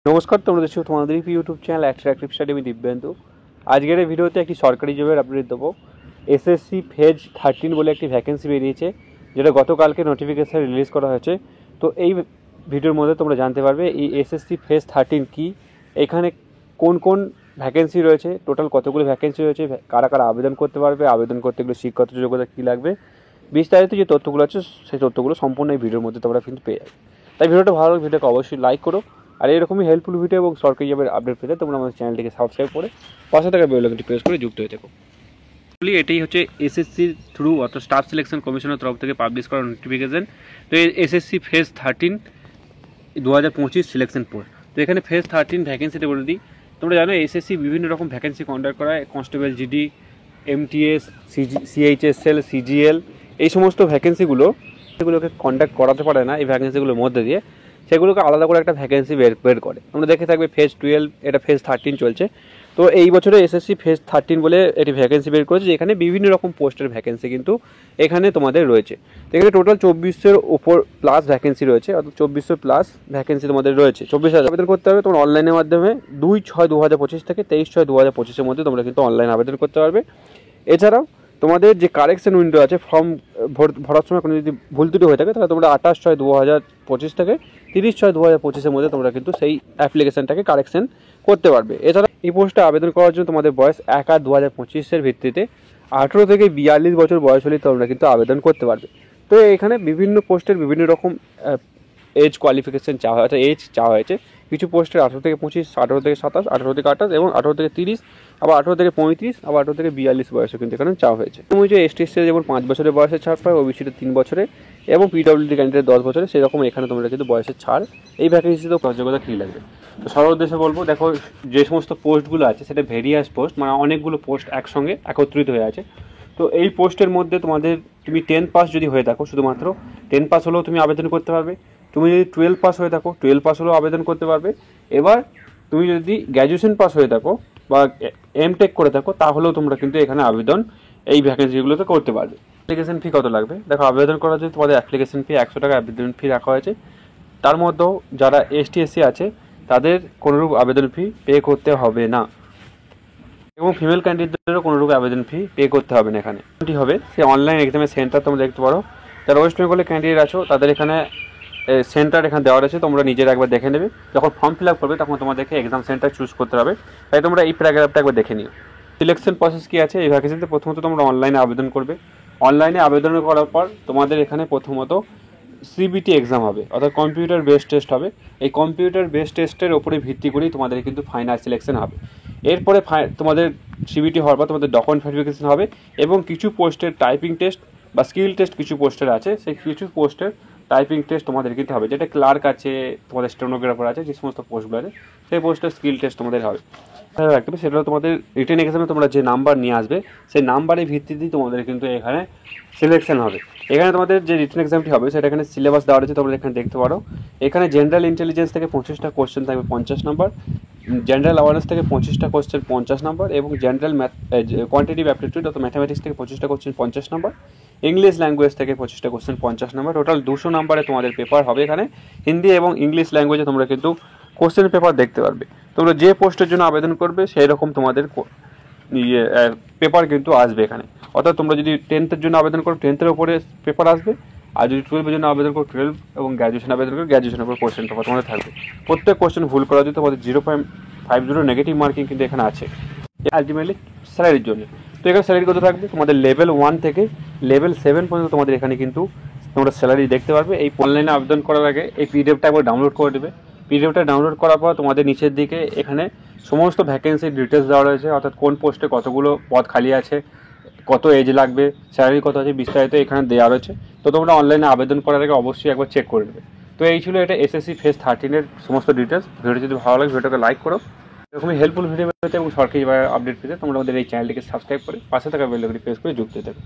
নমস্কার, তোমরা দেখছো তোমাদের ইউটিউব চ্যানেল অ্যাট্রাকটিভ স্টাডি। আমি দিব্যেন্দু। আজকের এই ভিডিওতে একটি সরকারি জবের আপডেট দেবো। এসএসসি ফেজ 13 বলে একটি ভ্যাকেন্সি বেরিয়েছে, যেটা গতকালকে নোটিফিকেশান রিলিজ করা হয়েছে। তো এই ভিডিওর মধ্যে তোমরা জানতে পারবে এই এসএসসি ফেজ 13 কী, এখানে কোন কোন ভ্যাকেন্সি রয়েছে, টোটাল কতগুলো ভ্যাকেন্সি রয়েছে, কারা কারা আবেদন করতে পারবে, আবেদন করতে গেলে শিক্ষাগত যোগ্যতা কী লাগবে, বিস্তারিত যে তথ্যগুলো আছে সেই তথ্যগুলো সম্পূর্ণ এই ভিডিওর মধ্যে তোমরা কিন্তু পেয়ে যাবে। তাই ভিডিওটা ভালো লাগে, ভিডিওকে অবশ্যই লাইক করো। আর এরকমই হেল্পফুল ভিডিও এবং সরকারি জবের আপডেট পেতে তোমরা আমাদের চ্যানেলটিকে সাবস্ক্রাইব করে পাশে থাকা বেল আইকনটি প্রেস করে যুক্ত হয়ে থেকো। এটাই হচ্ছে এসএসসির থ্রু অর্থাৎ স্টাফ সিলেকশন কমিশনের তরফ থেকে পাবলিশ করা নোটিফিকেশন। তো এই এসএসসি ফেজ 13 2025 সিলেকশন পোস্ট। তো এখানে ফেজ 13 ভ্যাকেন্সিতে বলে দিই, তোমরা জানো এসএসসি বিভিন্ন রকম ভ্যাকেন্সি কন্ডাক্ট করায়, constable GD, MTS, CHSL, CGL, এই সমস্ত ভ্যাকেন্সিগুলোকে কন্ডাক্ট করাতে পারে না এই ভ্যাকেন্সিগুলোর মধ্যে দিয়ে, সেগুলোকে আলাদা করে একটা ভ্যাকেন্সি বের করে। তোমরা দেখে থাকবে ফেজ 12, এটা ফেজ 13 চলছে। তো এই বছরে এসএসসি ফেজ 13 বলে এটি ভ্যাকেন্সি বের করেছে, যেখানে বিভিন্ন রকম পোস্টের ভ্যাকেন্সি কিন্তু এখানে তোমাদের রয়েছে। তো এখানে টোটাল 2400-এর উপর প্লাস ভ্যাকেন্সি রয়েছে, অর্থাৎ 2400 প্লাস ভ্যাকেন্সি তোমাদের রয়েছে। 24,000 আবেদন করতে হবে তোমরা অনলাইনের মাধ্যমে 2/6/2025 থেকে 23/6/2025-এর মধ্যে তোমরা কিন্তু অনলাইন আবেদন করতে পারবে। এছাড়াও তোমাদের যে কারেকশন উইন্ডো আছে, ফর্ম ভরার সময় কোনো যদি ভুল ত্রুটি হয়ে থাকে, তাহলে তোমরা 28/6/2025 থেকে 30/6/2025-এর মধ্যে তোমরা কিন্তু সেই অ্যাপ্লিকেশনটাকে কারেকশন করতে পারবে। এছাড়া এই পোস্টে আবেদন করার জন্য তোমাদের বয়স 1/8/2025-এর ভিত্তিতে 18 থেকে 42 বছর বয়স হলে তোমরা কিন্তু আবেদন করতে পারবে। তো এখানে বিভিন্ন পোস্টের বিভিন্ন রকম এজ কোয়ালিফিকেশান চাওয়া হয়েছে, এজ চাওয়া হয়েছে। কিছু পোস্টের 18 থেকে 25, 18 থেকে 27, 18 থেকে 28 এবং 18 থেকে 30, আবার 18 থেকে 35, আবার 18 থেকে 42 বয়সে কিন্তু এখানে চাওয়া হয়েছে। যে এসটি যেমন 5 বছরের বয়সের ছাড় পায়, ওবিসিতে 3 বছরে এবং পিডব্লিউডি ক্যান্ডিডেট 10 বছরে, সেরকম এখানে তোমরা কিন্তু বয়সের ছাড় এই ভ্যাকেন্সিতেও যোগ্যতা কী লাগবে। তো সরল উদ্দেশ্যে বলবো, দেখো যে সমস্ত পোস্টগুলো আছে সেটা ভেরিয়াস পোস্ট, মানে অনেকগুলো পোস্ট একসঙ্গে একত্রিত হয়ে আছে। তো এই পোস্টের মধ্যে তুমি 10 পাস যদি হয়ে থাকো, শুধুমাত্র 10 পাস হলেও তুমি আবেদন করতে পারবে। তুমি যদি 12 পাস হয়ে থাকো, 12 পাস হলেও আবেদন করতে পারবে। এবার তুমি যদি গ্র্যাজুয়েশন পাস হয়ে থাকো বা এমটেক করে থাকো, তাহলেও তোমরা কিন্তু এখানে আবেদন এই ভ্যাকেন্সিগুলোতে করতে পারবে। অ্যাপ্লিকেশন ফি কত লাগবে দেখো, আবেদন করার জন্য তোমাদের অ্যাপ্লিকেশন ফি 100 টাকা আবেদন ফি রাখা হয়েছে। তার মধ্যেও যারা এসটি/এসসি আছে তাদের কোনোরূপ আবেদন ফি পে করতে হবে না, এবং ফিমেল ক্যান্ডিডেটদেরও কোনোরূপ আবেদন ফি পে করতে হবে না। এখানে কি হবে, সে অনলাইন এক্সামের সেন্টার তোমরা দেখতে পারো। যারা ওয়েস্ট বেঙ্গলের ক্যান্ডিডেট আছো তাদের এখানে সেন্টার এখানে দেওয়া রয়েছে, তোমরা নিজেরা একবার দেখে নেবে। যখন ফর্ম ফিল আপ করবে তখন তোমাদেরকে এক্সাম সেন্টার চুজ করতে হবে, তাই তোমরা এই প্যারাগ্রাফটা একবার দেখে নিও। সিলেকশন প্রসেস কী আছে এই ভ্যাকেন্সিতে, প্রথমত তোমরা অনলাইনে আবেদন করবে। অনলাইনে আবেদন করার পর তোমাদের এখানে প্রথমত সিবিটি এক্সাম হবে, অর্থাৎ কম্পিউটার বেসড টেস্ট হবে। এই কম্পিউটার বেসড টেস্টের ওপরে ভিত্তি করেই তোমাদের কিন্তু ফাইনাল সিলেকশন হবে। এরপরে তোমাদের সিবিটি হওয়ার পর তোমাদের ডকুমেন্ট ভেরিফিকেশন হবে, এবং কিছু পোস্টের টাইপিং টেস্ট বা স্কিল টেস্ট কিছু পোস্টের আছে, সেই কিছু পোস্টের টাইপিং টেস্ট তোমাদের কিন্তু হবে। যেটা ক্লার্ক আছে, তোমাদের স্টেনোগ্রাফার আছে, যে সমস্ত পোস্টগুলো আছে সেই পোস্টের স্কিল টেস্ট তোমাদের হবে। রাখতে হবে সেটা তোমাদের রিটেন এক্সামে তোমরা যে নাম্বার নিয়ে আসবে সেই নাম্বারের ভিত্তিতেই তোমাদের কিন্তু এখানে সিলেকশন হবে। এখানে তোমাদের যে রিটেন এক্সামটি হবে সেটা এখানে সিলেবাস দেওয়া রয়েছে, তোমরা এখানে দেখতে পারো। এখানে জেনারেল ইন্টেলিজেন্স থেকে 25টা কোশ্চেন থাকবে 50 নম্বর, জেনারেল অ্যাওয়ারনেস থেকে 25টা কোশ্চেন 50 নম্বর, এবং জেনারেল কোয়ান্টিটিভ অ্যাপটিটিউড অর্থাৎ ম্যাথামেটিক্স থেকে 25টা কোশ্চেন 50 নম্বর, ইংলিশ ল্যাঙ্গুয়েজ থেকে 25টা কোশ্চেন 50 নম্বর। টোটাল 200 নম্বরে তোমাদের পেপার হবে। এখানে হিন্দি এবং ইংলিশ ল্যাঙ্গুয়েজে তোমরা কিন্তু কোশ্চেন পেপার দেখতে পারবে। তোমরা যে পোস্টের জন্য আবেদন করবে সেই রকম তোমাদের পেপার কিন্তু আসবে এখানে। অর্থাৎ তোমরা যদি 10th-এর জন্য আবেদন করো 10th-এর উপরে পেপার আসবে, আর যদি 12-এর জন্য আবেদন করো 12, এবং গ্র্যাজুয়েশন আবেদন করো গ্র্যাজুয়েশনের উপর কোশ্চেন পেপার তোমাদের থাকবে। প্রত্যেক কোশ্চেন ভুল করা যদি তোমাদের 0.50 নেগেটিভ মার্কিং কিন্তু এখানে আছে আলটিমেটলি স্যালারির জন্য। তো এখানে স্যালারি কত থাকবে, তোমাদের লেভেল 1 থেকে লেভেল 7 পর্যন্ত তোমাদের এখানে কিন্তু তোমরা স্যালারি দেখতে পারবে। এই অনলাইনে আবেদন করার আগে এই পিডিএফটা একবার ডাউনলোড করে দেবে। পিডিএফটা ডাউনলোড করার পর তোমাদের নিচের দিকে এখানে সমস্ত ভ্যাকেন্সির ডিটেলস দেওয়া রয়েছে, অর্থাৎ কোন পোস্টে কতগুলো পদ খালি আছে, কত এজ লাগবে, স্যালারি কত আছে, বিস্তারিত এখানে দেওয়া রয়েছে। তো তোমরা অনলাইনে আবেদন করার আগে অবশ্যই একবার চেক করে নেবে। তো এই ছিল এটা এসএসসি ফেজ 13-এর সমস্ত ডিটেলস। ভিডিও যদি ভালো লাগে ভিডিওটাকে লাইক করো। এরকমই হেল্পফুল ভিডিও পেতে এবং সরকারি আপডেট পেতে তোমরা আমাদের এই চ্যানেলটিকে সাবস্ক্রাইব করে পাশে থাকা বেল আইকনটি প্রেস করে যুক্ত হতে থাকো।